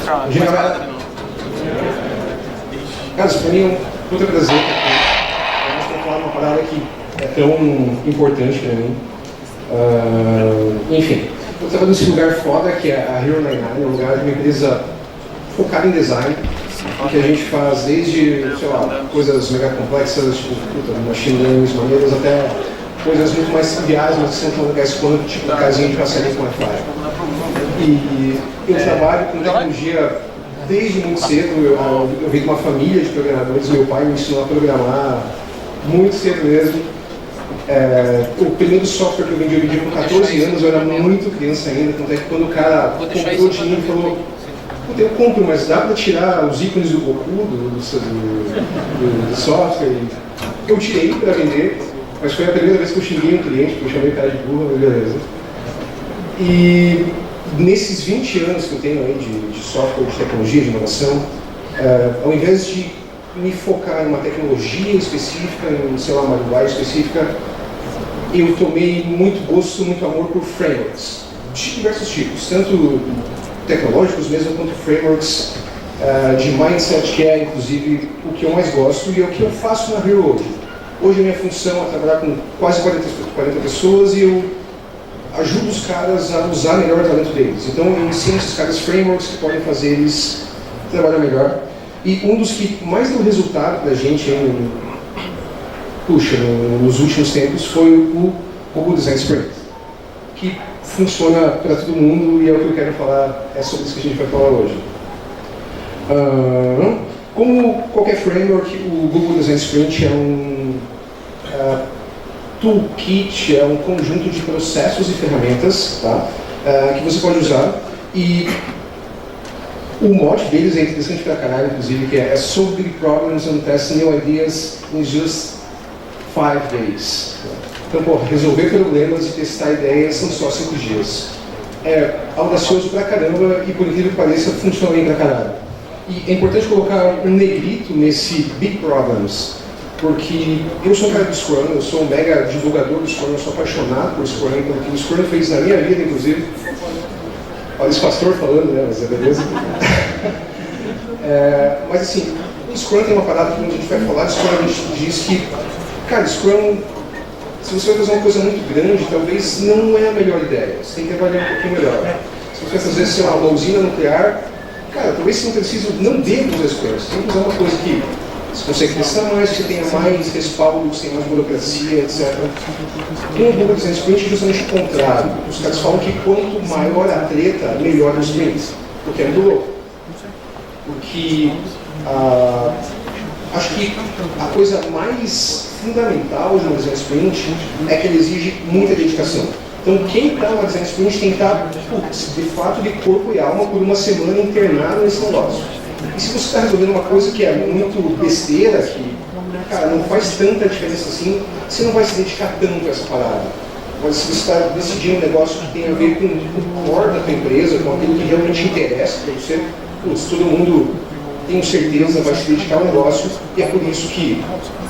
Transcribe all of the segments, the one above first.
Cara, isso pra mim é um puta prazer, porque a gente vai falar uma parada que é tão importante pra mim. Enfim, eu estava nesse lugar foda que é a Hero 99, é um lugar de uma empresa focada em design, que a gente faz desde, sei lá, coisas mega complexas, tipo, machine learning, maneiras, até coisas muito mais triviais, mas que são tão legais quanto, tipo, casinha de passarinho com Wi-Fi. E eu trabalho com tecnologia desde muito cedo. Eu venho de uma família de programadores, meu pai me ensinou a programar muito cedo mesmo. O primeiro software que eu vendi com 14 anos, eu era muito criança ainda, tanto é que quando o cara comprou de mim e falou: puta, eu compro, mas dá pra tirar os ícones do Goku do software? Eu tirei pra vender, mas foi a primeira vez que eu xinguei um cliente, porque eu chamei o cara de burro, mas beleza. E nesses 20 anos que eu tenho aí de software, de tecnologia, de inovação, ao invés de me focar em uma tecnologia específica, em, sei lá, uma linguagem específica, eu tomei muito gosto, muito amor por frameworks, de diversos tipos, tanto tecnológicos mesmo, quanto frameworks de mindset, que é, inclusive, o que eu mais gosto e é o que eu faço na Hero hoje. Hoje a minha função é trabalhar com quase 40 pessoas e eu ajudo os caras a usar melhor o talento deles. Então eu ensino esses caras frameworks que podem fazer eles trabalhar melhor. E um dos que mais deu resultado pra gente nos últimos tempos foi o Google Design Sprint, que funciona para todo mundo e é o que eu quero falar, é sobre isso que a gente vai falar hoje. Como qualquer framework, o Google Design Sprint é um toolkit, é um conjunto de processos e ferramentas, tá? Que você pode usar. E o mote deles é interessante pra caralho, inclusive, que é Solve big problems and test new ideas in just 5 days. Então, resolver problemas e testar ideias são só 5 dias. É audacioso pra caramba e, por incrível que pareça, funciona bem pra caralho. E é importante colocar um negrito nesse big problems, porque eu sou um cara do Scrum, eu sou um mega divulgador do Scrum, eu sou apaixonado por Scrum, porque o Scrum fez na minha vida, inclusive. Olha esse pastor falando, né, mas é beleza. Mas assim, o Scrum tem uma parada que quando a gente vai falar de Scrum, a gente diz que, cara, Scrum, se você vai fazer uma coisa muito grande, talvez não é a melhor ideia, você tem que avaliar um pouquinho melhor. Se você vai fazer, sei lá, uma usina nuclear, cara, talvez você não precise, não deva usar Scrum, você tem que usar uma coisa que você consegue testar mais, você tenha mais respaldo, você tenha mais burocracia, etc. Com o Google Design Sprint é justamente o contrário. Os caras falam que quanto maior a treta, melhor o sprint. Porque é muito louco. Porque acho que a coisa mais fundamental de um Design Sprint é que ele exige muita dedicação. Então quem está no Design Sprint tem que estar, de fato, de corpo e alma por uma semana internado nesse negócio. E se você está resolvendo uma coisa que é muito besteira, que, cara, não faz tanta diferença assim, você não vai se dedicar tanto a essa parada. Mas se você está decidindo um negócio que tem a ver com o core da tua empresa, com aquilo que realmente interessa para você, todo mundo, tenho certeza, vai se dedicar ao negócio, e é por isso que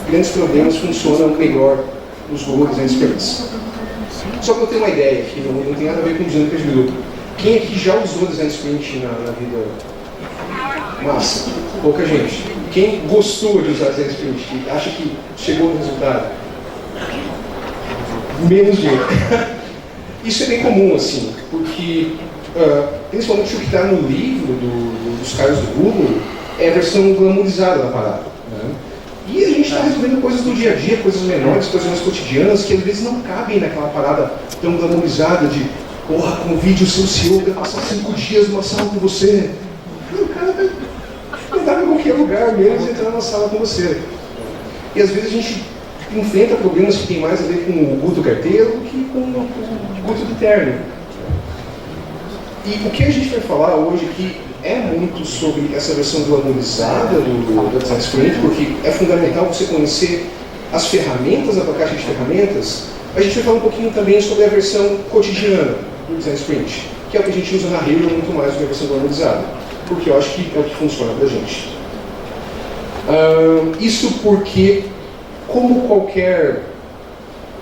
grandes problemas funcionam melhor nos Google Design Sprints. Só para eu ter uma ideia aqui, não tem nada a ver com dinâmica de grupo. Quem aqui já usou Design Sprint na vida? Massa, pouca gente. Quem gostou de usar Design Sprint, que acha que chegou no resultado? Menos gente. Isso é bem comum, assim, porque principalmente o que está no livro dos caras do Google é a versão glamourizada da parada. Né? E a gente está resolvendo coisas do dia a dia, coisas menores, coisas mais cotidianas, que às vezes não cabem naquela parada tão glamourizada de, porra, convide o seu CEO para passar 5 dias numa sala com você. O cara vai andar em qualquer lugar mesmo e entrar na sala com você. E às vezes a gente enfrenta problemas que tem mais a ver com o Guto carteiro do que com o Guto de terno. E o que a gente vai falar hoje aqui é muito sobre essa versão glamourizada do Design Sprint, porque é fundamental você conhecer as ferramentas, a caixa de ferramentas. A gente vai falar um pouquinho também sobre a versão cotidiana do Design Sprint, que é o que a gente usa na Hero muito mais do que a versão glamourizada, porque eu acho que é o que funciona pra gente. Isso porque, como qualquer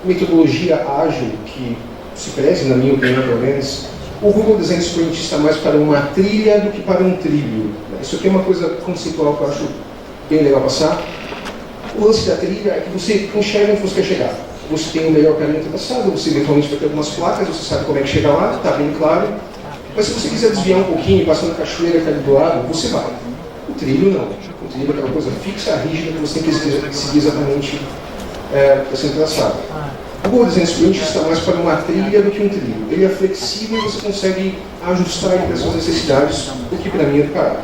metodologia ágil que se preze, na minha opinião pelo menos, o Google Design Sprint está mais para uma trilha do que para um trilho. Isso aqui é uma coisa conceitual que eu acho bem legal passar. O lance da trilha é que você enxerga onde você quer chegar. Você tem o melhor caminho traçado, você eventualmente vai ter algumas placas, você sabe como é que chega lá, está bem claro. Mas se você quiser desviar um pouquinho, passando a cachoeira que está ali do lado, você vai. O trilho não. O trilho é aquela coisa fixa, rígida, que você tem que seguir exatamente para ser traçado. O Google Design Sprint está mais para uma trilha do que um trilho. Ele é flexível e você consegue ajustar ele para as suas necessidades, o que para mim é do caralho.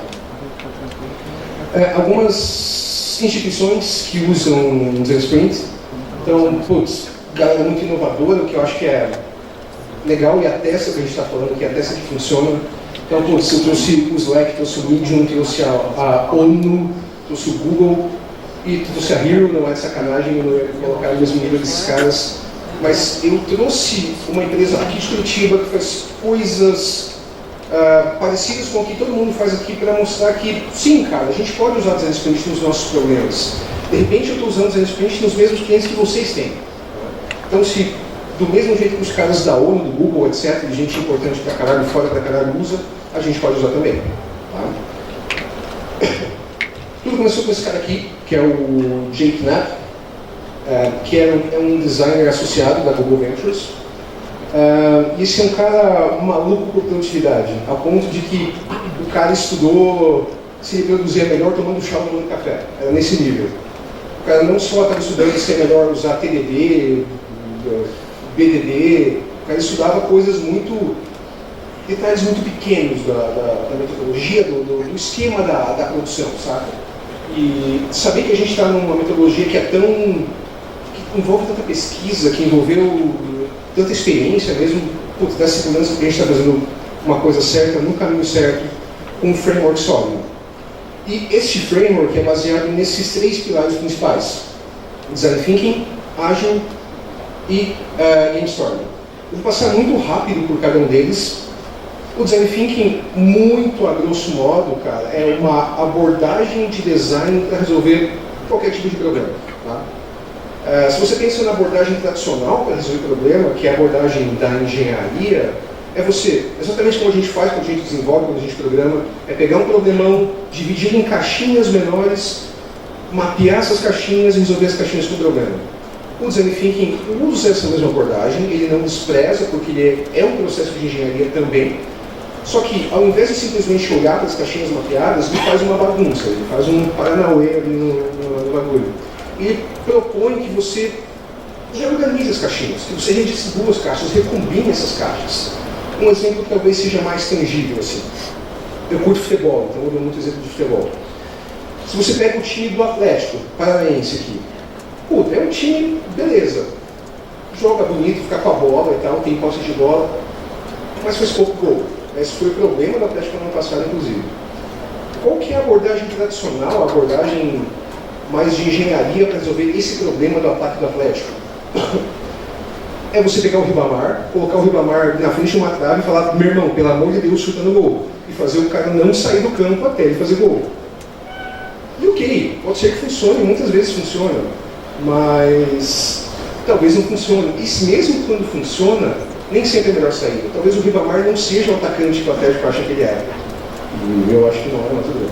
Algumas instituições que usam o Design Sprint, então, putz, galera muito inovadora, o que eu acho que é legal, e atesta que a gente está falando, que atesta que funciona. Então, putz, eu trouxe o Slack, trouxe o Medium, trouxe a ONU, trouxe o Google, e trouxe a Hero, não é de sacanagem, eu não ia colocar no mesmo nível desses caras. Mas eu trouxe uma empresa aqui de Curitiba que faz coisas parecidas com o que todo mundo faz aqui para mostrar que, sim, cara, a gente pode usar Design Sprint nos nossos problemas. De repente eu estou usando Design Sprint nos mesmos clientes que vocês têm. Então, se do mesmo jeito que os caras da ONU, do Google, etc., de gente importante pra caralho, fora pra caralho usa, a gente pode usar também. Tá? Tudo começou com esse cara aqui, que é o Jake Knapp, que é um designer associado da Google Ventures. E esse é um cara maluco por produtividade, ao ponto de que o cara estudou se reproduzir melhor tomando chá ou tomando café. Era nesse nível. O cara não só estava estudando se é melhor usar TDD, BDD, o cara estudava coisas detalhes muito pequenos da metodologia, do esquema da produção, sabe? E saber que a gente está numa metodologia que que envolve tanta pesquisa, que envolveu tanta experiência mesmo, da segurança que a gente está fazendo uma coisa certa, no caminho certo, com um framework sólido. E este framework é baseado nesses 3 pilares principais: Design Thinking, Agile e Game Storming. Eu vou passar muito rápido por cada um deles. O Design Thinking, muito a grosso modo, cara, é uma abordagem de design para resolver qualquer tipo de problema. Tá? Se você pensa na abordagem tradicional para resolver problema, que é a abordagem da engenharia, exatamente como a gente faz quando a gente desenvolve, quando a gente programa, é pegar um problemão, dividir em caixinhas menores, mapear essas caixinhas e resolver as caixinhas com o problema. O Design Thinking usa essa mesma abordagem, ele não despreza, porque ele é um processo de engenharia também, só que ao invés de simplesmente olhar para as caixinhas mapeadas, ele faz uma bagunça, ele faz um paranauê ali no bagulho. Ele propõe que você reorganize as caixinhas, que você redistribua as caixas, recombine essas caixas. Um exemplo que talvez seja mais tangível, assim. Eu curto futebol, então eu dou muito exemplo de futebol. Se você pega o time do Atlético Paranaense aqui, é um time, beleza, joga bonito, fica com a bola e tal, tem posse de bola, mas faz pouco gol. Esse foi o problema do Atlético no ano passado, inclusive. Qual que é a abordagem tradicional, a abordagem mais de engenharia para resolver esse problema do ataque do Atlético? É você pegar o Ribamar, colocar o Ribamar na frente de uma trave e falar: meu irmão, pelo amor de Deus, chuta no gol. E fazer o cara não sair do campo até ele fazer gol. E ok, pode ser que funcione, muitas vezes funciona, mas talvez não funcione. E mesmo quando funciona, nem sempre é a melhor saída. Talvez o Ribamar não seja o atacante que o Atlético acha que ele é. E eu acho que não é, mas tudo bem.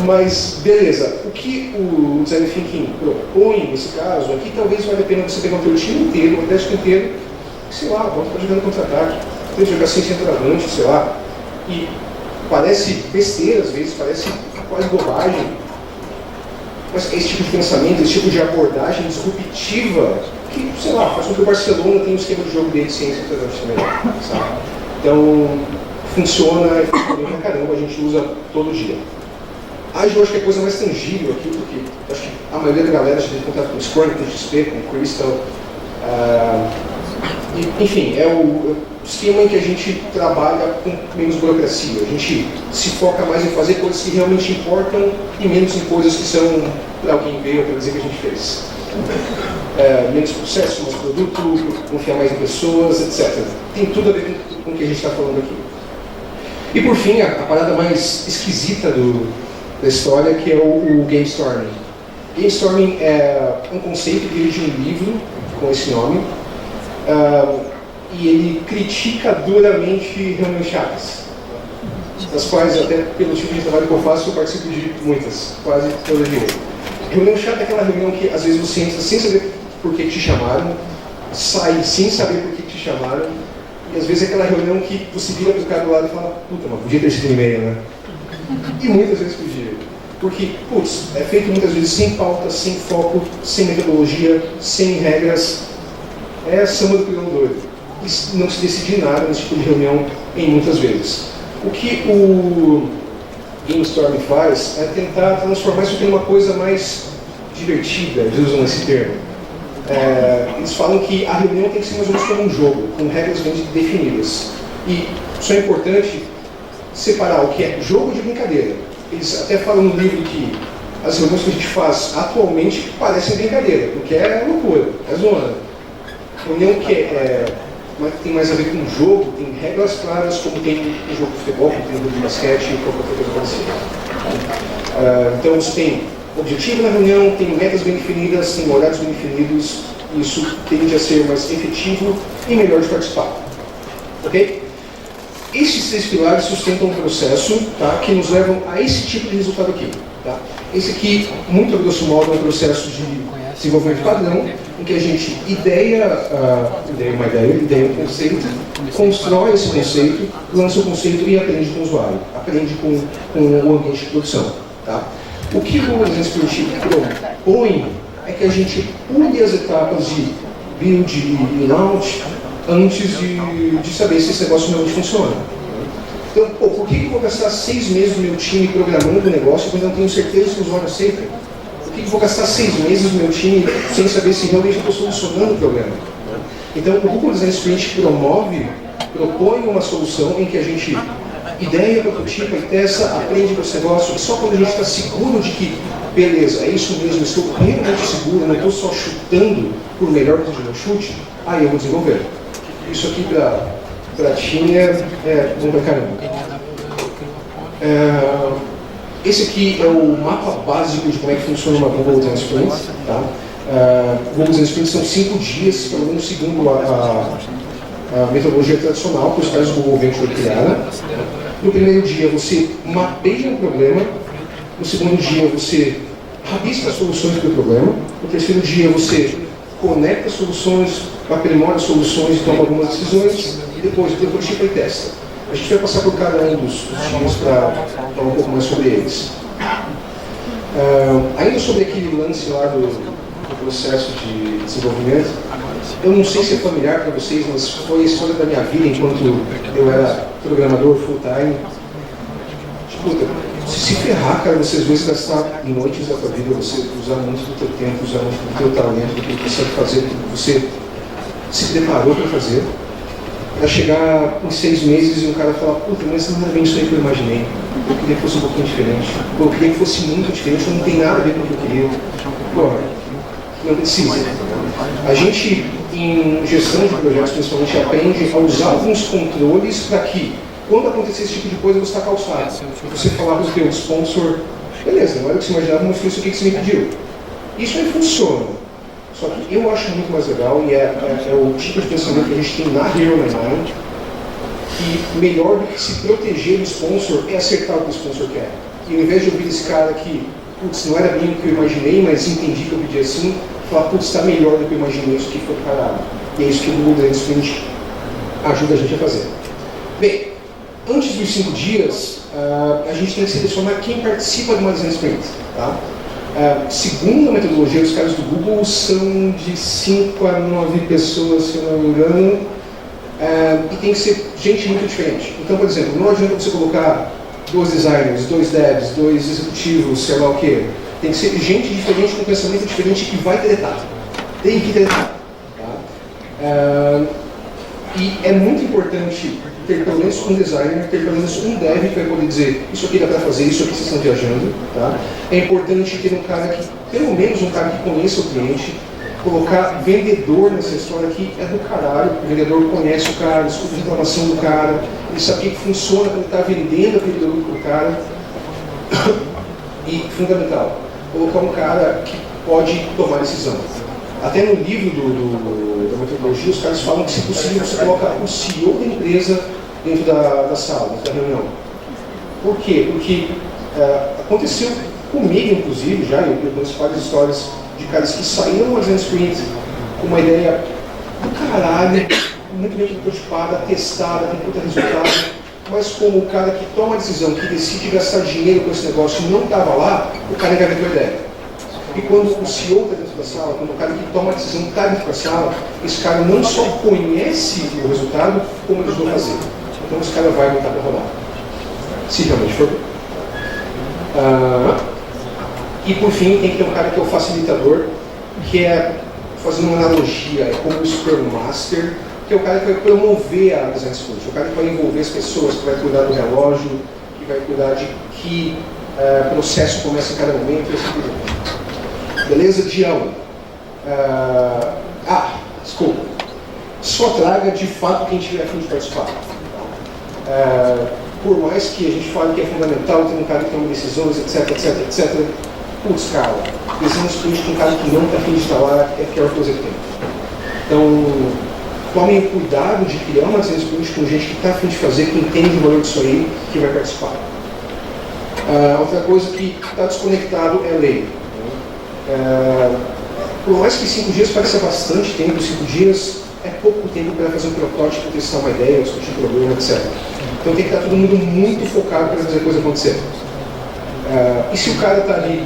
Mas, beleza, o que o Design Thinking propõe nesse caso é que talvez valha a pena você pegar o teu time inteiro, o Atlético inteiro, sei lá, volta para jogando contra-ataque, tenta jogar sem centroavante, sei lá. E parece besteira às vezes, parece quase bobagem, mas esse tipo de pensamento, esse tipo de abordagem disruptiva, que, sei lá, faz com que o Barcelona tenha um esquema de jogo dele sem centroavante também, sabe? Então, funciona, e funciona pra caramba, a gente usa todo dia. Agile eu acho que é a coisa mais tangível aqui, porque acho que a maioria da galera já tem contato com o Scrum, com o XP, com o Crystal. Enfim, é o esquema em que a gente trabalha com menos burocracia. A gente se foca mais em fazer coisas que realmente importam e menos em coisas que são para alguém ver ou para dizer que a gente fez. Menos processo, mais produto, confiar mais em pessoas, etc. Tem tudo a ver com o que a gente está falando aqui. E por fim, a parada mais esquisita da história, que é o Game Storming. Game Storming é um conceito que veio de um livro com esse nome. e ele critica duramente reuniões chatas, das quais, até pelo tipo de trabalho que eu faço, eu participo de muitas, quase todas de reunião chata é aquela reunião que às vezes você entra sem saber por que te chamaram, sai sem saber por que te chamaram, e às vezes é aquela reunião que você vira para o cara do lado e fala, puta, mas podia ter sido e-mail, né? E muitas vezes podia. Porque, putz, é feito muitas vezes sem pauta, sem foco, sem metodologia, sem regras. É a samba do pilão doido. E não se decide nada nesse tipo de reunião em muitas vezes. O que o Gamestorm faz é tentar transformar isso em uma coisa mais divertida, eles usam esse termo. Eles falam que a reunião tem que ser mais ou menos como um jogo, com regras bem definidas. E isso é importante separar o que é jogo de brincadeira. Eles até falam no livro que as reuniões que a gente faz atualmente parecem brincadeira, porque é loucura, é zoando. Reunião que tem mais a ver com o jogo, tem regras claras, como tem um jogo de futebol, como tem um jogo de basquete e qualquer outra coisa parecida. Então você tem objetivo na reunião, tem metas bem definidas, tem horários bem definidos, e isso tende a ser mais efetivo e melhor de participar. Ok? Esses 3 pilares sustentam um processo, tá, que nos levam a esse tipo de resultado aqui. Tá? Esse aqui, muito a grosso modo, é um processo de desenvolvimento padrão, em que a gente ideia um conceito, constrói esse conceito, lança o conceito e aprende com o usuário, aprende com o ambiente de produção. Tá? O que o Google Sprint propõe é que a gente pule as etapas de build e launch antes de saber se esse negócio realmente funciona. Então, por que eu vou gastar 6 meses do meu time programando o negócio quando eu não tenho certeza se o usuário aceita? Por que eu vou gastar 6 meses do meu time sem saber se realmente eu estou solucionando o problema? Então, o Google Design Sprint propõe uma solução em que a gente ideia, prototipa e testa, aprende com esse negócio, e só quando a gente está seguro de que, beleza, é isso mesmo, estou realmente seguro, não estou só chutando por melhor que seja o chute, aí eu vou desenvolver. Isso aqui para time é bom pra caramba. Esse aqui é o mapa básico de como é que funciona uma Google Design Sprint. Tá? Google Design Sprint são 5 dias, pelo menos segundo a metodologia tradicional que os caras do Google Venture criaram. No primeiro dia você mapeia um problema, no segundo dia você rabisca as soluções para o problema, no terceiro dia você conecta soluções, aprimora as soluções e toma algumas decisões, e depois prototipa e testa. A gente vai passar por cada um dos dias para falar um pouco mais sobre eles. Ainda sobre aquele lance lá do processo de desenvolvimento, eu não sei se é familiar para vocês, mas foi a história da minha vida enquanto eu era programador full-time. Escuta, se ferrar, cara, você às vezes gastar noites da tua vida, você usar muito do teu tempo, usar muito do teu talento, do que você sabe fazer, do que você se preparou para fazer, para chegar em 6 meses e um cara falar, puta, mas não é bem isso aí que eu imaginei, eu queria que fosse um pouquinho diferente, ou eu queria que fosse muito diferente, não tem nada a ver com o que eu queria. Porra, não precisa. A gente, em gestão de projetos, principalmente, aprende a usar alguns controles para que, quando acontecer esse tipo de coisa, você está calçado. Você falar para o teu sponsor, beleza, não era o que você imaginava, mas foi isso aqui que você me pediu. Isso aí funciona. Só que eu acho muito mais legal, e é o tipo de pensamento que a gente tem na Hero Mind, que melhor do que se proteger do sponsor é acertar o que o sponsor quer. E ao invés de ouvir esse cara que, putz, não era bem o que eu imaginei, mas entendi que eu pedi assim, falar, putz, está melhor do que eu imaginei, isso que foi do caralho. E é isso que o Google Design Sprint ajuda a gente a fazer. Bem, antes dos 5 dias, a gente tem que selecionar quem participa de uma Design Sprint. Tá? Segundo a metodologia, os caras do Google são de 5 a 9 pessoas, se eu não me engano, e tem que ser gente muito diferente. Então, por exemplo, não adianta você colocar 2 designers, 2 devs, 2 executivos, sei lá o quê. Tem que ser gente diferente, com pensamento diferente, que vai tretar. Tem que tretar. Tá? E é muito importante ter pelo menos um designer, ter pelo menos um dev que vai poder dizer isso aqui dá para fazer, isso aqui vocês estão viajando. Tá? É importante ter um cara que, pelo menos um cara que conheça o cliente, colocar vendedor nessa história aqui é do caralho. O vendedor conhece o cara, escuta a reclamação do cara, ele sabe o que funciona quando está vendendo aquele produto para o cara. E, fundamental, colocar um cara que pode tomar decisão. Até no livro da metodologia, os caras falam que, se possível, você coloca o CEO da empresa dentro da sala, dentro da reunião. Por quê? Porque aconteceu comigo, inclusive, já, eu conheço várias histórias de caras que saíram fazendo sprint com uma ideia do caralho, muito bem prototipada, testada, tem puta resultado, mas como o cara que toma a decisão, que decide gastar dinheiro com esse negócio não estava lá, o cara engavetou a ideia. E quando o CEO está dentro da sala, quando o cara que toma a decisão está dentro da sala, esse cara não só conhece o resultado, como ele ajudou a fazer. Então esse cara vai botar para rodar. Se realmente for. E por fim, tem que ter um cara que é o facilitador, que é, fazendo uma analogia, é como o Scrum Master, que é o cara que vai promover a design sprint, o cara que vai envolver as pessoas, que vai cuidar do relógio, que vai cuidar de que processo começa em cada momento, e assim por diante. Beleza? Dião. Desculpa. Só traga de fato quem tiver a fim de participar. Por mais que a gente fale que é fundamental ter um cara que toma decisões, etc, etc, etc, putz, cara, design sprint com um cara que não está a fim de estar lá é a pior coisa que tem. Então, tomem cuidado de criar uma design sprint com gente que está a fim de fazer, que entende o valor disso aí, que vai participar. Outra coisa que está desconectado é a lei. Por mais que 5 dias pareça bastante tempo, 5 dias é pouco tempo para fazer um protótipo, testar uma ideia, discutir um problema, etc. Então tem que estar todo mundo muito focado para fazer a coisa acontecer. E se o cara está ali,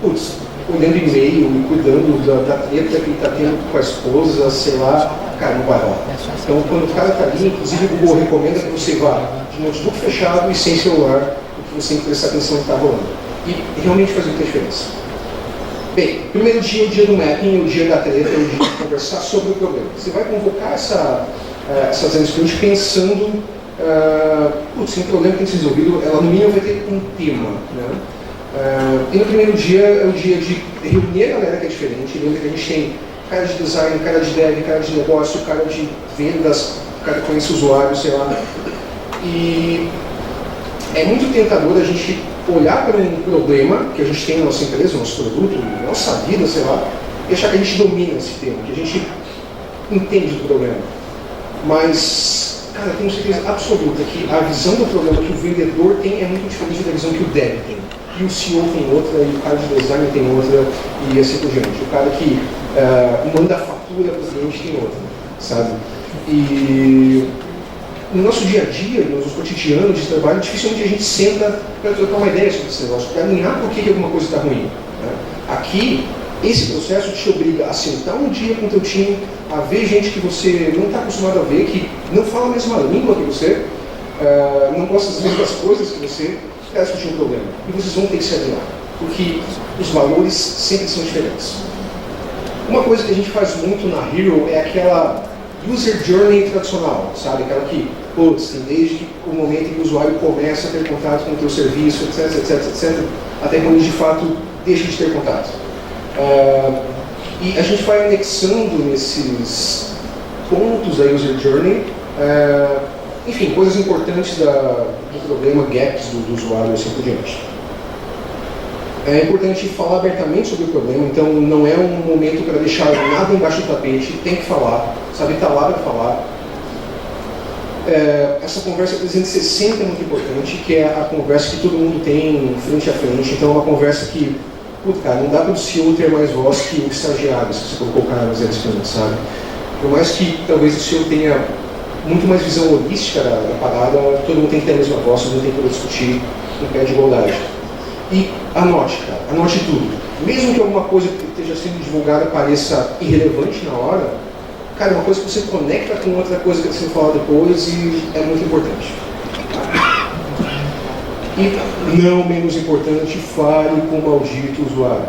olhando e-mail e cuidando da treta que ele está tendo com a esposa, sei lá, cara, não vai rolar. Então quando o cara está ali, inclusive o Google recomenda que você vá de notebook fechado e sem celular, porque você tem que prestar atenção no que está rolando. E realmente faz muita diferença. Bem, primeiro dia é o dia do mapping, o dia da treta, é o dia de conversar sobre o problema. Você vai convocar essa design sprint pensando, se um problema tem que ser resolvido, ela no mínimo vai ter um tema. Né? E no primeiro dia é o dia de reunir a galera que é diferente. Lembra que a gente tem cara de design, cara de dev, cara de negócio, cara de vendas, cara que conhece o usuário, sei lá. E é muito tentador a gente olhar para um problema que a gente tem na nossa empresa, no nosso produto, na nossa vida, sei lá, e achar que a gente domina esse tema, que a gente entende do problema. Mas, cara, eu tenho certeza absoluta que a visão do problema que o vendedor tem é muito diferente da visão que o dev tem. E o CEO tem outra, e o cara de design tem outra, e assim por diante. O cara que manda a fatura para o cliente tem outra, sabe? E no nosso dia a dia, no nosso cotidiano de trabalho, dificilmente a gente senta para trocar uma ideia sobre esse negócio, para alinhar por que alguma coisa está ruim. Né? Aqui, esse processo te obriga a sentar um dia com o teu time, a ver gente que você não está acostumado a ver, que não fala a mesma língua que você, não gosta das mesmas coisas que você, para discutir um problema. E vocês vão ter que se alinhar, porque os valores sempre são diferentes. Uma coisa que a gente faz muito na Hero é aquela user journey tradicional, sabe? Aquela que, tem desde o momento em que o usuário começa a ter contato com o teu serviço, etc, etc, etc, até quando de fato deixa de ter contato. E a gente vai anexando nesses pontos da user journey, enfim, coisas importantes do problema, gaps do usuário e assim por diante. É importante falar abertamente sobre o problema, então não é um momento para deixar nada embaixo do tapete, tem que falar, sabe, estar lá para falar. Essa conversa 360 é muito importante, que é a conversa que todo mundo tem frente a frente, então é uma conversa que, cara, não dá para o CEO ter mais voz que o estagiário, se você colocou o cara nas frente, sabe? Por mais que talvez o CEO tenha muito mais visão holística da parada, todo mundo tem que ter a mesma voz, todo mundo tem que poder discutir em pé de igualdade. E anote, cara, anote tudo. Mesmo que alguma coisa que esteja sendo divulgada pareça irrelevante na hora, cara, é uma coisa que você conecta com outra coisa que você fala depois e é muito importante. E, não menos importante, fale com o maldito usuário.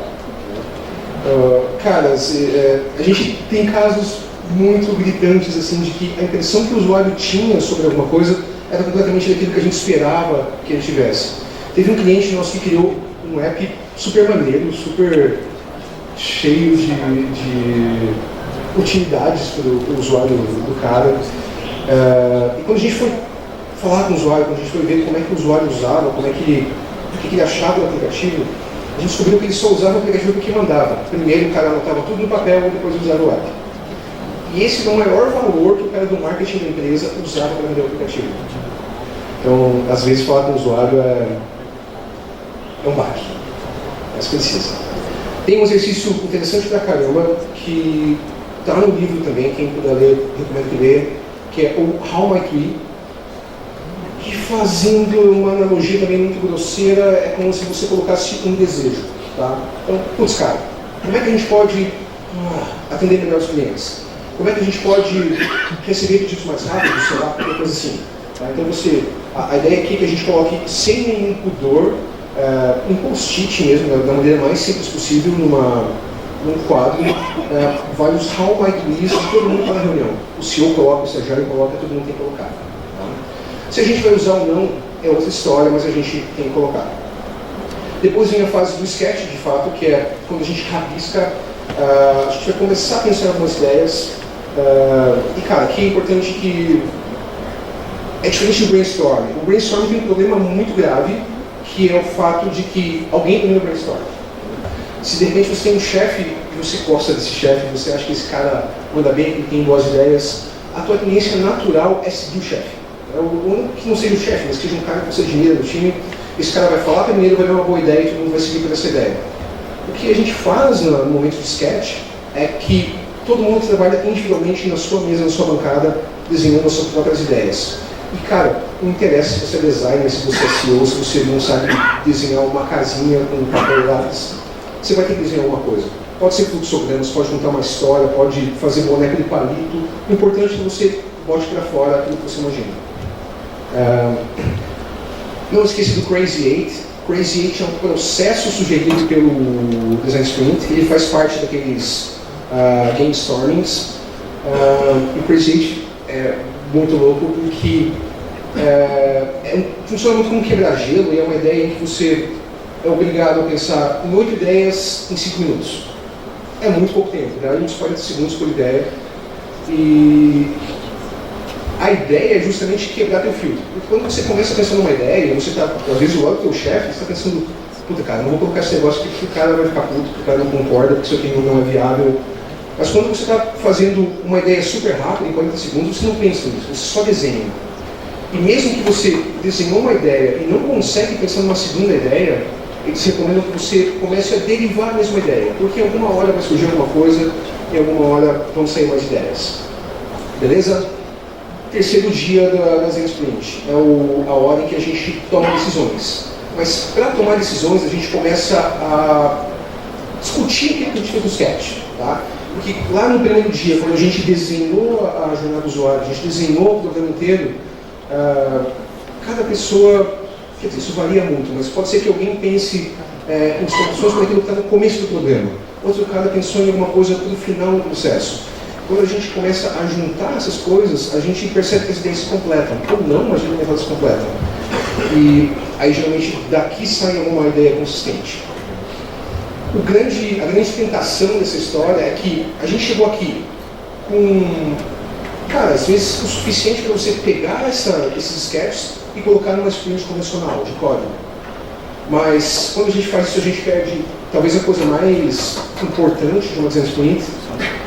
Cara, a gente tem casos muito gritantes, assim, de que a impressão que o usuário tinha sobre alguma coisa era completamente daquilo que a gente esperava que ele tivesse. Teve um cliente nosso que criou um app super maneiro, super cheio de utilidades para o usuário do cara. E quando a gente foi falar com o usuário, quando a gente foi ver como é que o usuário usava, o que ele achava do aplicativo, a gente descobriu que ele só usava o aplicativo porque mandava. Primeiro o cara anotava tudo no papel e depois usava o app. E esse é o maior valor que o cara do marketing da empresa usava para vender o aplicativo. Então, às vezes, falar com o usuário é um baque, mas precisa. Tem um exercício interessante pra caramba, que está no livro também, quem puder ler, recomendo que leia, que é o How Might We, que, fazendo uma analogia também muito grosseira, é como se você colocasse um desejo. Tá? Então, putz, cara, como é que a gente pode atender melhor os clientes? Como é que a gente pode receber pedidos mais rápidos, sei lá, qualquer coisa assim. Tá? Então a ideia aqui é que a gente coloque sem nenhum pudor, um post-it mesmo, da maneira mais simples possível, num quadro, vários how might we's que todo mundo está na reunião. O CEO coloca, o estagiário coloca, todo mundo tem que colocar. Tá? Se a gente vai usar ou não, é outra história, mas a gente tem que colocar. Depois vem a fase do sketch, de fato, que é quando a gente rabisca, a gente vai começar a pensar em algumas ideias. E, cara, aqui é importante que é diferente do brainstorming. O brainstorming tem um problema muito grave, que é o fato de que alguém domina o brainstorming. Se de repente você tem um chefe e você gosta desse chefe, você acha que esse cara manda bem, que tem boas ideias, a tua tendência natural é seguir o chefe. Não que não seja o chefe, mas que seja um cara que você admira no time, esse cara vai falar primeiro, vai dar uma boa ideia e todo mundo vai seguir por essa ideia. O que a gente faz no momento de sketch é que todo mundo trabalha individualmente na sua mesa, na sua bancada, desenhando as suas próprias ideias. E, cara, não interessa se você é designer, se você é CEO, se você não sabe desenhar uma casinha com papel e lápis. Você vai ter que desenhar alguma coisa. Pode ser fluxogramas, pode contar uma história, pode fazer boneco de palito. O importante é que você bote para fora aquilo que você imagina. Não esqueça do Crazy 8. Crazy 8 é um processo sugerido pelo Design Sprint. Ele faz parte daqueles game stormings. E o Crazy 8 é muito louco porque funciona muito como quebra-gelo e é uma ideia em que você é obrigado a pensar em 8 ideias em 5 minutos. É muito pouco tempo, dá uns 40 segundos por ideia. E a ideia é justamente quebrar teu filtro. Porque quando você começa a pensar numa ideia, você está, às vezes, do lado do teu chefe, você está pensando, puta, cara, não vou colocar esse negócio porque o cara vai ficar puto, porque o cara não concorda, porque isso aqui não é viável. Mas quando você está fazendo uma ideia super rápida, em 40 segundos, você não pensa nisso, você só desenha. E mesmo que você desenhou uma ideia e não consegue pensar numa segunda ideia, eles recomendam que você comece a derivar a mesma ideia, porque em alguma hora vai surgir alguma coisa, e em alguma hora vão sair mais ideias. Beleza? Terceiro dia da Design Sprint, é a hora em que a gente toma decisões. Mas para tomar decisões, a gente começa a discutir aquilo que a gente fez no sketch. Tá? Porque lá no primeiro dia, quando a gente desenhou a jornada do usuário, a gente desenhou o programa inteiro, cada pessoa, quer dizer, isso varia muito, mas pode ser que alguém pense em soluções para aquilo que está no começo do programa. Outro cara pensou em alguma coisa para o final do processo. Quando a gente começa a juntar essas coisas, a gente percebe que as ideias se completam. Ou não, mas geralmente elas se completam. E aí, geralmente, daqui sai alguma ideia consistente. A grande tentação dessa história é que a gente chegou aqui com, cara, às vezes o suficiente para você pegar esses sketches e colocar numa sprint convencional, de código. Mas quando a gente faz isso, a gente perde talvez a coisa mais importante de uma design sprint,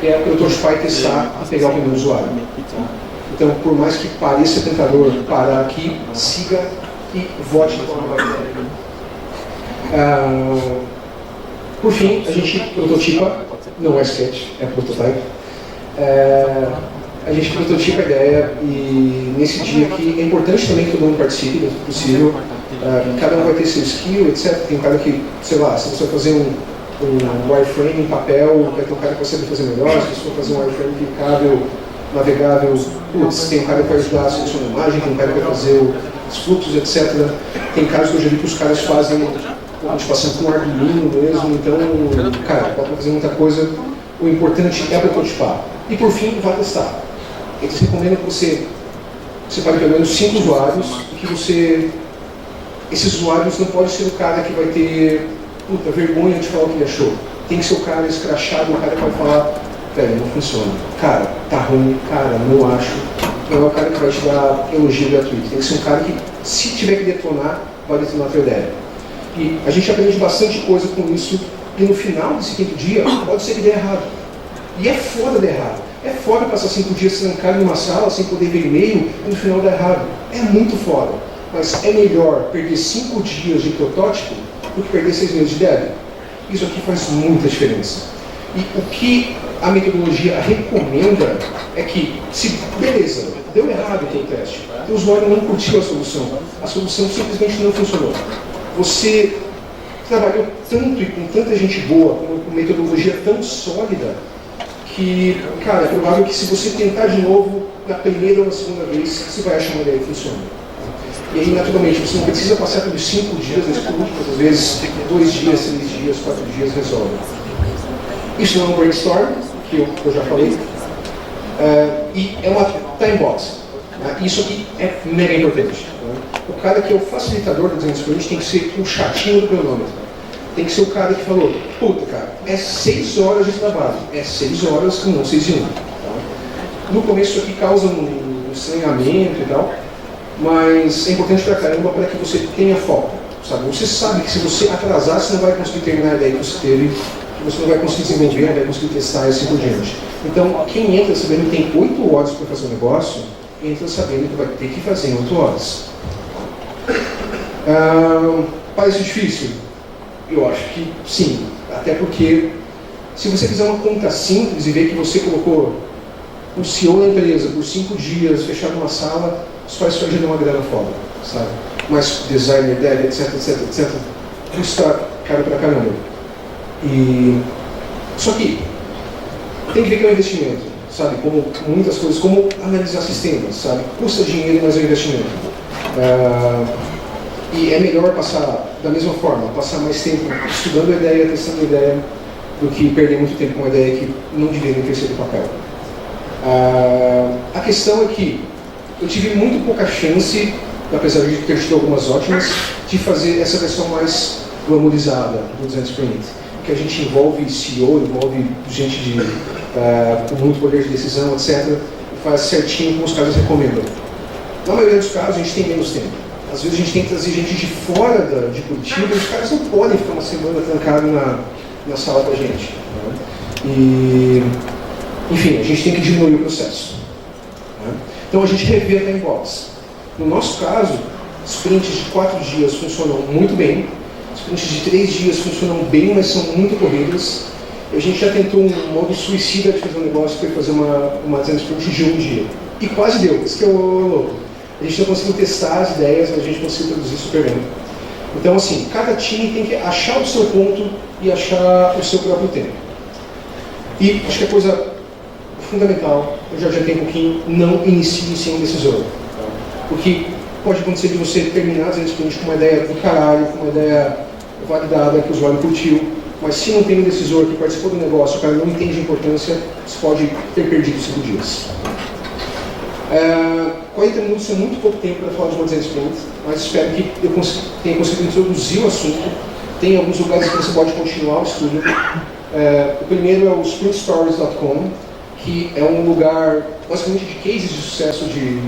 que é prototipar e testar e pegar o primeiro usuário. Então, por mais que pareça tentador parar aqui, siga e vote de forma mais séria. Por fim, a gente prototipa, não é sketch, é prototype. A gente prototipa a ideia e nesse dia aqui é importante também que todo mundo participe, dentro do possível. Cada um vai ter seu skill, etc. Tem um cara que, sei lá, se você vai fazer um wireframe em papel, vai ter um cara que vai saber fazer melhor. Se você for fazer um wireframe clicável, navegável, tem um cara que vai ajudar a selecionar a imagem, tem um cara que vai fazer os fluxos, etc. Tem casos que eu já vi que os caras fazem participação com Arduino mesmo, então, cara, dá para fazer muita coisa. O importante é prototipar. E por fim, vai testar. Eles recomendam que você separe pelo menos 5 usuários e que esses usuários não podem ser o cara que vai ter vergonha de falar o que ele achou. Tem que ser o cara escrachado, o cara que vai falar, velho, não funciona. Cara, tá ruim, cara, não acho. Não é o cara que vai te dar elogio gratuito. Tem que ser um cara que, se tiver que detonar, vai detonar a tua ideia. E a gente aprende bastante coisa com isso, e no final desse 5º dia, pode ser que dê errado. E é foda de errado. É foda passar 5 dias trancado numa sala, sem poder ver e-mail, e no final dá errado. É muito foda. Mas é melhor perder 5 dias de protótipo do que perder 6 meses de dev. Isso aqui faz muita diferença. E o que a metodologia recomenda é que, se beleza, deu errado o teu teste, o usuário não curtiu a solução simplesmente não funcionou. Você trabalhou tanto e com tanta gente boa, com metodologia tão sólida, que, cara, é provável que se você tentar de novo, na primeira ou na segunda vez, você vai achar uma ideia que funciona. E aí, naturalmente, você não precisa passar pelos 5 dias nesse produto, mas às vezes 2 dias, 3 dias, 4 dias resolve. Isso não é um brainstorm, que eu já falei, e é uma time box. Isso aqui é mega importante. O cara que é o facilitador do design sprint tem que ser o chatinho do cronômetro. Tem que ser o cara que falou, puta cara, é 6 horas de trabalho, é 6 horas e não 6 e 1. Tá? No começo isso aqui causa um estranhamento e tal, mas é importante pra caramba para que você tenha foco. Sabe? Você sabe que se você atrasar, você não vai conseguir terminar a ideia que você teve, que você não vai conseguir desenvolver, não vai conseguir testar e assim por diante. Então, quem entra sabendo que tem 8 horas para fazer um negócio, entra sabendo que vai ter que fazer em 8 horas. Parece difícil? Eu acho que sim, até porque se você fizer uma conta simples e ver que você colocou um CEO na empresa por 5 dias, fechado numa sala, só isso já deu uma grana foda, sabe? Mas designer, dev, etc, custa caro pra caramba. Só que tem que ver que é um investimento, sabe? Como muitas coisas, como analisar sistemas, sabe? Custa dinheiro, mas é um investimento. E é melhor passar da mesma forma, passar mais tempo estudando a ideia, testando a ideia, do que perder muito tempo com uma ideia que não deveria ter sido do papel. A questão é que eu tive muito pouca chance, apesar de ter tido algumas ótimas, de fazer essa versão mais glamourizada do Design Sprint, que a gente envolve CEO, envolve gente com muito poder de decisão, etc., e faz certinho como os caras recomendam. Na maioria dos casos, a gente tem menos tempo. Às vezes a gente tem que trazer gente de fora de Curitiba, e os caras não podem ficar uma semana trancado na sala da gente. Né? E, enfim, a gente tem que diminuir o processo. Né? Então a gente revê a time box. No nosso caso, sprints de 4 dias funcionam muito bem, sprints de 3 dias funcionam bem, mas são muito corridas. A gente já tentou um modo suicida de fazer um negócio, que foi fazer uma design sprint de 1 dia. E quase deu, isso que é o louco. A gente não conseguiu testar as ideias, mas a gente conseguiu produzir super bem. Então, assim, cada time tem que achar o seu ponto e achar o seu próprio tempo. E acho que a coisa fundamental, eu já adiantei um pouquinho, não inicie sem um decisor. Porque pode acontecer de você terminar as sprint com uma ideia do caralho, com uma ideia validada, que o usuário curtiu, mas se não tem um decisor que participou do negócio, o cara não entende a importância, você pode ter perdido 5 dias. 40 minutos é muito pouco tempo para falar de uma design sprint, mas espero que eu tenha conseguido introduzir o assunto. Tem alguns lugares que você pode continuar o estudo. O primeiro é o sprintstories.com, que é um lugar basicamente de cases de sucesso de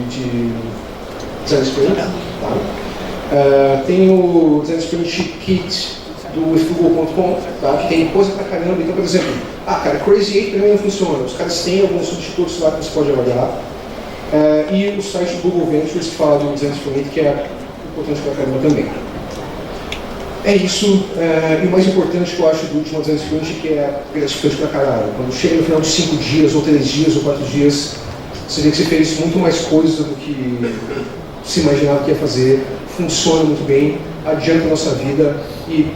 design sprint. Tá? Tem o design sprint kit do withgoogle.com, tá? Que tem coisa pra caramba. Então, por exemplo, cara, Crazy 8 também não funciona. Os caras têm alguns substitutos lá que você pode avaliar. E o site do Google Ventures que fala do design sprint, que é importante pra caramba também. É isso, e o mais importante que eu acho do último design sprint, que é gratificante pra caralho. Quando chega no final de 5 dias, ou 3 dias, ou 4 dias, você vê que você fez muito mais coisa do que se imaginava que ia fazer, funciona muito bem, adianta a nossa vida e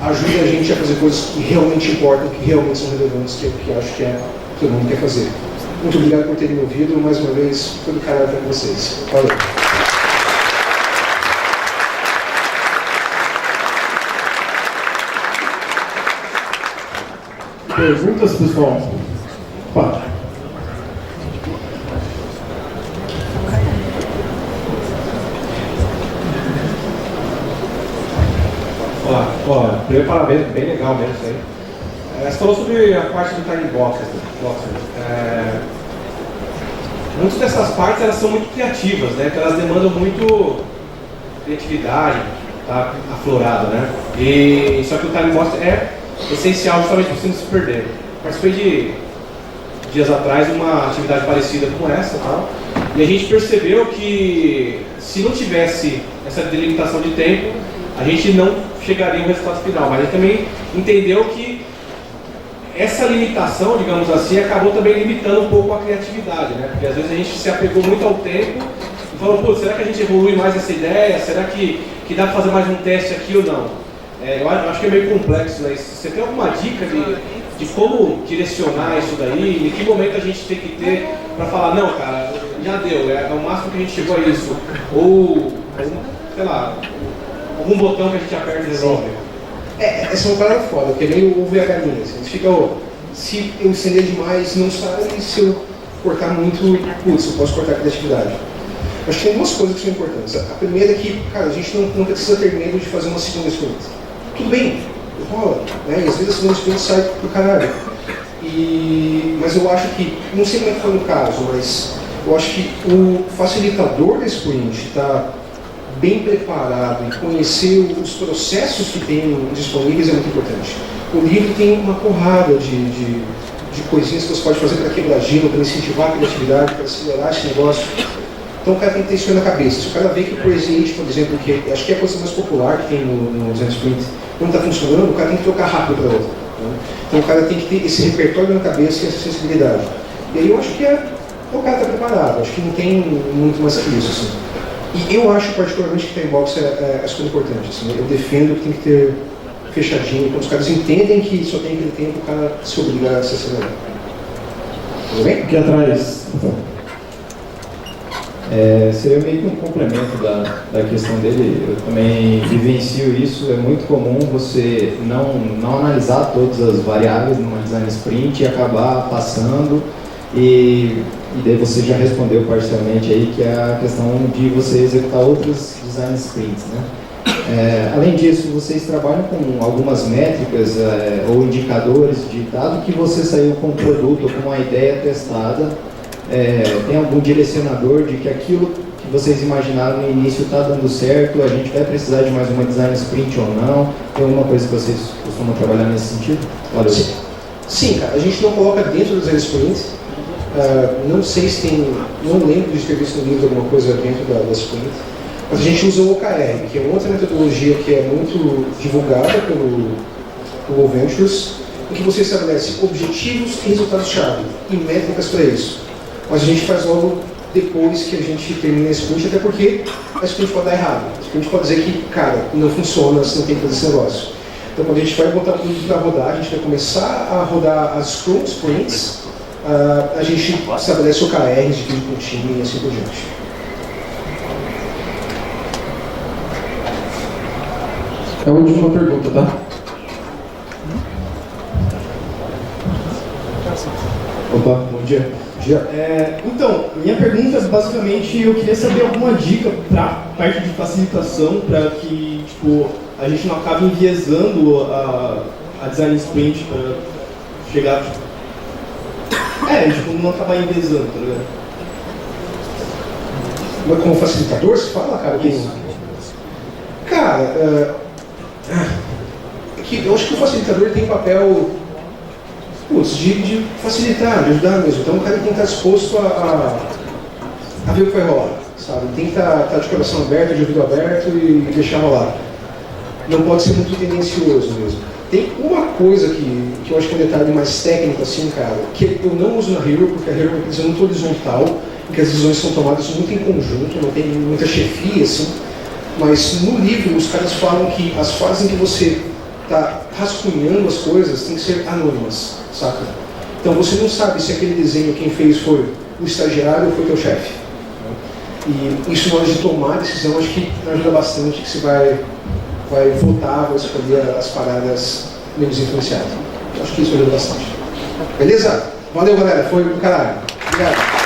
ajuda a gente a fazer coisas que realmente importam, que realmente são relevantes, que é o que acho que todo mundo quer fazer. Muito obrigado por terem me ouvido, mais uma vez, foi do caralho para vocês. Valeu. Perguntas, pessoal? Opa. Olá, primeiro parabéns, bem legal mesmo isso aí. Você falou sobre a parte do time box. Muitas dessas partes elas são muito criativas, né? Então elas demandam muito criatividade, tá aflorada, né? Só que o time box é essencial justamente para você não se perder. Participei dias atrás uma atividade parecida com essa, tal, e a gente percebeu que se não tivesse essa delimitação de tempo, a gente não chegaria ao resultado final, mas a gente também entendeu que essa limitação, digamos assim, acabou também limitando um pouco a criatividade, né? Porque às vezes a gente se apegou muito ao tempo e falou, pô, será que a gente evolui mais essa ideia? Será que dá para fazer mais um teste aqui ou não? Eu acho que é meio complexo, né? Você tem alguma dica de como direcionar isso daí? Em que momento a gente tem que ter para falar, não, cara, já deu, é o máximo que a gente chegou a isso? Ou, sei lá, algum botão que a gente aperta e resolve? Essa é uma parada foda, porque nem o ovo e a galinha. Assim. Você fica, se eu estender demais, não sai, e se eu cortar muito, putz, eu posso cortar a criatividade. Acho que tem duas coisas que são importantes. A primeira é que, cara, a gente não precisa ter medo de fazer uma segunda sprint. Tudo bem, rola, né? E às vezes a segunda sprint sai pro caralho. Mas eu acho que, não sei como é que foi no caso, mas eu acho que o facilitador da sprint está bem preparado e conhecer os processos que tem disponíveis é muito importante. O livro tem uma porrada de coisinhas que você pode fazer para quebrar gelo, para incentivar a criatividade, para acelerar esse negócio. Então o cara tem que ter isso na cabeça. Se o cara vê que o Crazy 8, por exemplo, que acho que é a coisa mais popular que tem no Design Sprint, não está funcionando, o cara tem que trocar rápido para outra. Né? Então o cara tem que ter esse repertório na cabeça e essa sensibilidade. E aí eu acho que o cara está preparado, acho que não tem muito mais que isso. Assim. E eu acho particularmente que Timebox é super importante. Assim, eu defendo que tem que ter fechadinho, quando os caras entendem que só tem aquele tempo, o cara se obriga a se acelerar. Tudo bem? Aqui atrás. Seria meio que um complemento da questão dele. Eu também vivencio isso. É muito comum você não analisar todas as variáveis numa design sprint e acabar passando. E daí você já respondeu parcialmente aí, que é a questão de você executar outros design sprints, né? Além disso, vocês trabalham com algumas métricas ou indicadores de dado que você saiu com um produto ou com uma ideia testada, tem algum direcionador de que aquilo que vocês imaginaram no início está dando certo, a gente vai precisar de mais uma design sprint ou não? Tem alguma coisa que vocês costumam trabalhar nesse sentido? Valeu. Sim, cara, a gente não coloca dentro do design sprint. Não sei se tem, não lembro de ter visto no livro alguma coisa dentro da sprint, mas a gente usa o OKR, que é outra metodologia que é muito divulgada pelo Ventures, em que você estabelece objetivos e resultados-chave e métricas para isso. Mas a gente faz logo depois que a gente termina a sprint, até porque a sprint pode dar errado. A sprint pode dizer que, cara, não funciona, você não tem que fazer esse negócio. Então quando a gente vai botar tudo para rodar, a gente vai começar a rodar as Scrum Sprints, a gente estabelece OKRs de time por time e assim por diante. É a última pergunta, tá? Opa, bom dia. Então, minha pergunta, basicamente, eu queria saber alguma dica para parte de facilitação, para que a gente não acabe enviesando a design sprint para chegar... não acabar enviesando, tá ligado? Mas como facilitador, você fala, cara? Isso. Cara, eu acho que o facilitador tem papel de facilitar, de ajudar mesmo. Então o cara tem que estar disposto a ver o que vai rolar, sabe? Tem que estar de coração aberto, de ouvido aberto e deixar rolar. Não pode ser muito tendencioso mesmo. Tem uma coisa que eu acho que é um detalhe mais técnico, assim, cara, que eu não uso na Hero, porque a Hero é uma empresa muito horizontal, em que as decisões são tomadas muito em conjunto, não tem muita chefia, assim. Mas no livro os caras falam que as fases em que você está rascunhando as coisas têm que ser anônimas, saca? Então você não sabe se aquele desenho quem fez foi o estagiário ou foi teu chefe. E isso na hora de tomar a decisão acho que ajuda bastante, que você vai votar, vai escolher as paradas menos influenciadas. Acho que isso ajuda bastante. Beleza? Valeu, galera. Foi do caralho. Obrigado.